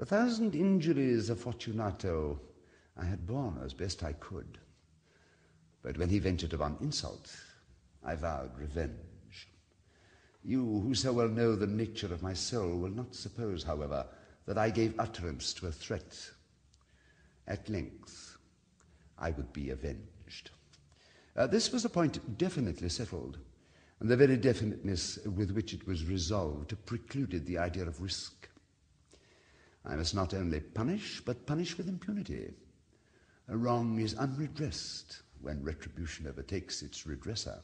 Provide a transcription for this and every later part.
1,000 injuries of Fortunato I had borne as best I could. But when he ventured upon insult, I vowed revenge. You, who so well know the nature of my soul, will not suppose, however, that I gave utterance to a threat. At length, I would be avenged. This was a point definitely settled, and the very definiteness with which it was resolved precluded the idea of risk. I must not only punish, but punish with impunity. A wrong is unredressed when retribution overtakes its redresser.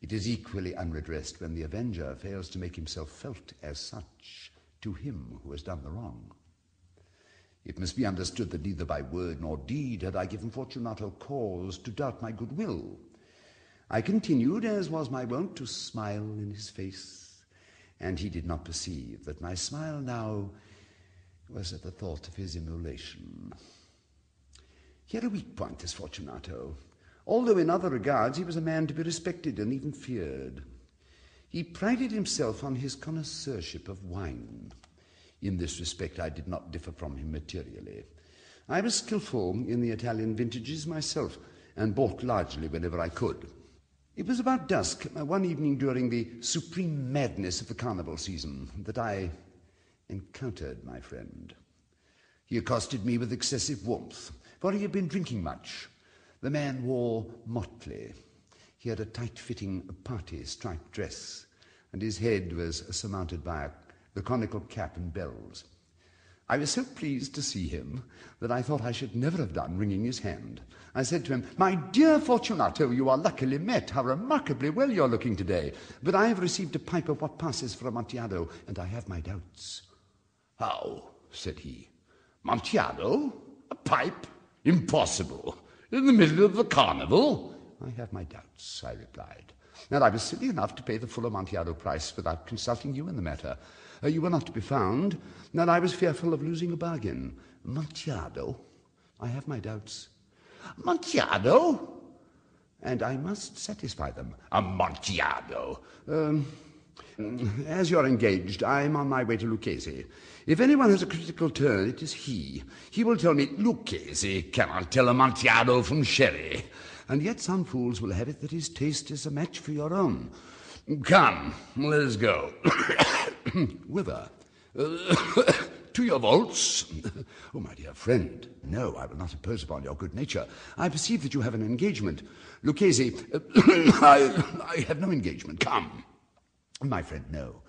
It is equally unredressed when the avenger fails to make himself felt as such to him who has done the wrong. It must be understood that neither by word nor deed had I given Fortunato cause to doubt my goodwill. I continued, as was my wont, to smile in his face, and he did not perceive that my smile now was at the thought of his immolation. He had a weak point, this Fortunato, although in other regards he was a man to be respected and even feared. He prided himself on his connoisseurship of wine. In this respect I did not differ from him materially. I was skillful in the Italian vintages myself, and bought largely whenever I could. It was about dusk, one evening during the supreme madness of the carnival season, that I encountered my friend. He accosted me with excessive warmth, for he had been drinking much. The man wore motley. He had a tight-fitting party striped dress, and his head was surmounted by the conical cap and bells. I was so pleased to see him that I thought I should never have done wringing his hand. I said to him, "My dear Fortunato, you are luckily met. How remarkably well you're looking today. But I have received a pipe of what passes for Amontillado, and I have my doubts." "How?" said he. "Amontillado? A pipe? Impossible. In the middle of the carnival?" "I have my doubts," I replied. "And I was silly enough to pay the full Amontillado price without consulting you in the matter. You were not to be found, and I was fearful of losing a bargain. Amontillado? I have my doubts." "Amontillado?" "And I must satisfy them." "Amontillado?" As you're engaged, I'm on my way to Lucchese. If anyone has a critical turn, it is he. He will tell me, Lucchese cannot tell Amontillado from sherry. And yet some fools will have it that his taste is a match for your own. Come, let us go. Whither? To your vaults? Oh, my dear friend, no, I will not impose upon your good nature. I perceive that you have an engagement. Lucchese, I have no engagement. Come. My friend, no.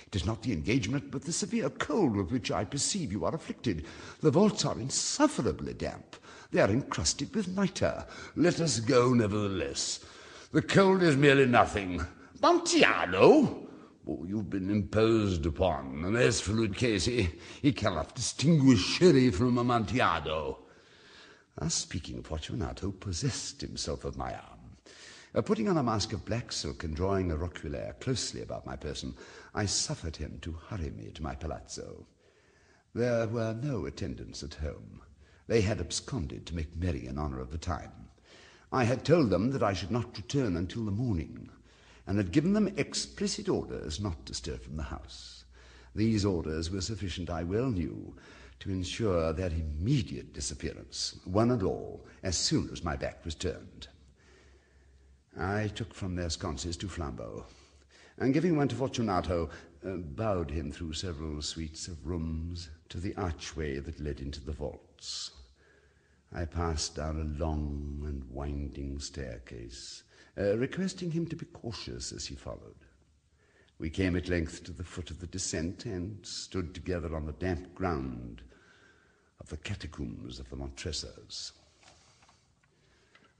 It is not the engagement, but the severe cold with which I perceive you are afflicted. The vaults are insufferably damp. They are encrusted with nitre. Let us go, nevertheless. The cold is merely nothing. Amontillado? Oh, you've been imposed upon. And as for Lucchese, he cannot distinguish sherry from Amontillado. Thus speaking, Fortunato possessed himself of my arm. Putting on a mask of black silk and drawing a roquelaire closely about my person, I suffered him to hurry me to my palazzo. There were no attendants at home. They had absconded to make merry in honor of the time. I had told them that I should not return until the morning, and had given them explicit orders not to stir from the house. These orders were sufficient, I well knew, to ensure their immediate disappearance, one and all, as soon as my back was turned. I took from their sconces 2 flambeaux, and giving one to Fortunato, bowed him through several suites of rooms to the archway that led into the vaults. I passed down a long and winding staircase, requesting him to be cautious as he followed. We came at length to the foot of the descent, and stood together on the damp ground of the catacombs of the Montresors.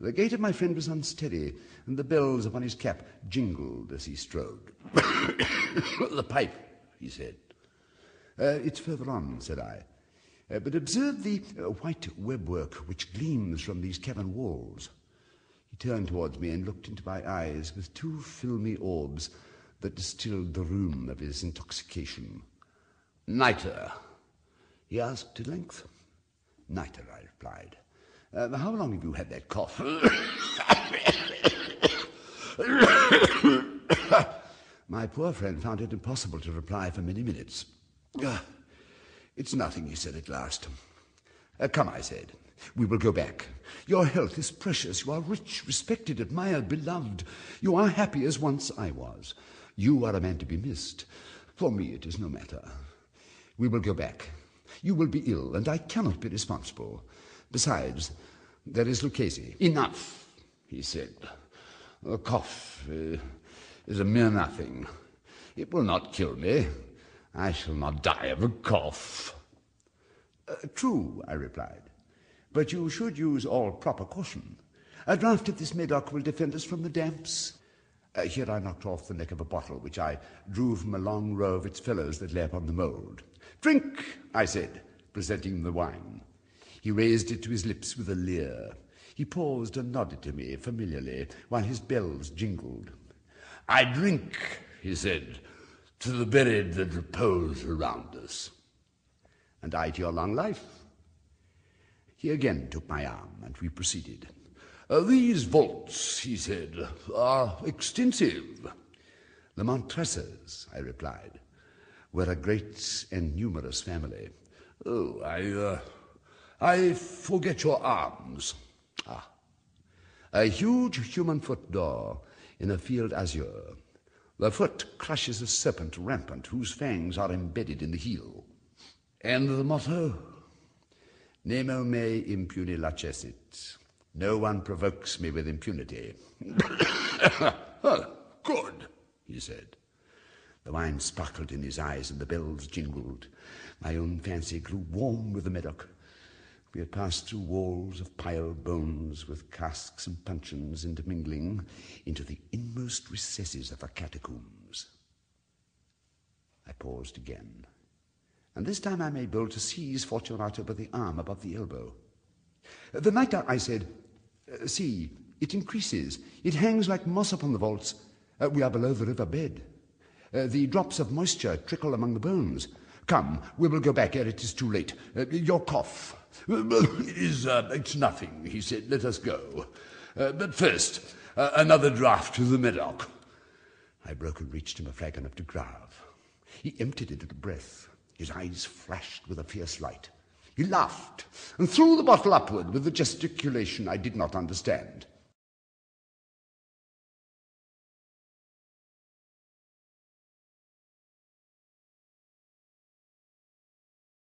The gait of my friend was unsteady, and the bells upon his cap jingled as he strode. "The pipe," he said. "It's further on," said I. "But observe the white webwork which gleams from these cavern walls." He turned towards me and looked into my eyes with 2 filmy orbs that distilled the rheum of his intoxication. "Nitre?" he asked at length. "Nitre," I replied. How long have you had that cough?" My poor friend found it impossible to reply for many minutes. It's nothing, he said at last. Come, I said. We will go back. Your health is precious. You are rich, respected, admired, beloved. You are happy as once I was. You are a man to be missed. For me it is no matter. We will go back. You will be ill, and I cannot be responsible. Besides, there is Lucchese. Enough, he said. A cough is a mere nothing. It will not kill me. I shall not die of a cough. True, I replied. But you should use all proper caution. A draught of this Medoc will defend us from the damps. Here I knocked off the neck of a bottle, which I drew from a long row of its fellows that lay upon the mould. Drink, I said, presenting him the wine. He raised it to his lips with a leer. He paused and nodded to me familiarly, while his bells jingled. I drink, he said, to the buried that repose around us. And I to your long life. He again took my arm, and we proceeded. These vaults, he said, are extensive. The Montresors, I replied, were a great and numerous family. Oh, I forget your arms. A huge human foot door in a field azure. The foot crushes a serpent rampant whose fangs are embedded in the heel. And the motto? Nemo me impune lacessit. No one provokes me with impunity. Good, he said. The wine sparkled in his eyes and the bells jingled. My own fancy grew warm with the Medoc. We had passed through walls of piled bones with casks and puncheons intermingling into the inmost recesses of the catacombs. I paused again, and this time I made bold to seize Fortunato by the arm above the elbow. The nitre, I said, see, it increases. It hangs like moss upon the vaults. We are below the river bed. The drops of moisture trickle among the bones. Come, we will go back ere it is too late. Your cough. It's nothing, he said. Let us go. But first, another draught to the Medoc. I broke and reached him a flagon of de Grave. He emptied it at a breath. His eyes flashed with a fierce light. He laughed and threw the bottle upward with a gesticulation I did not understand.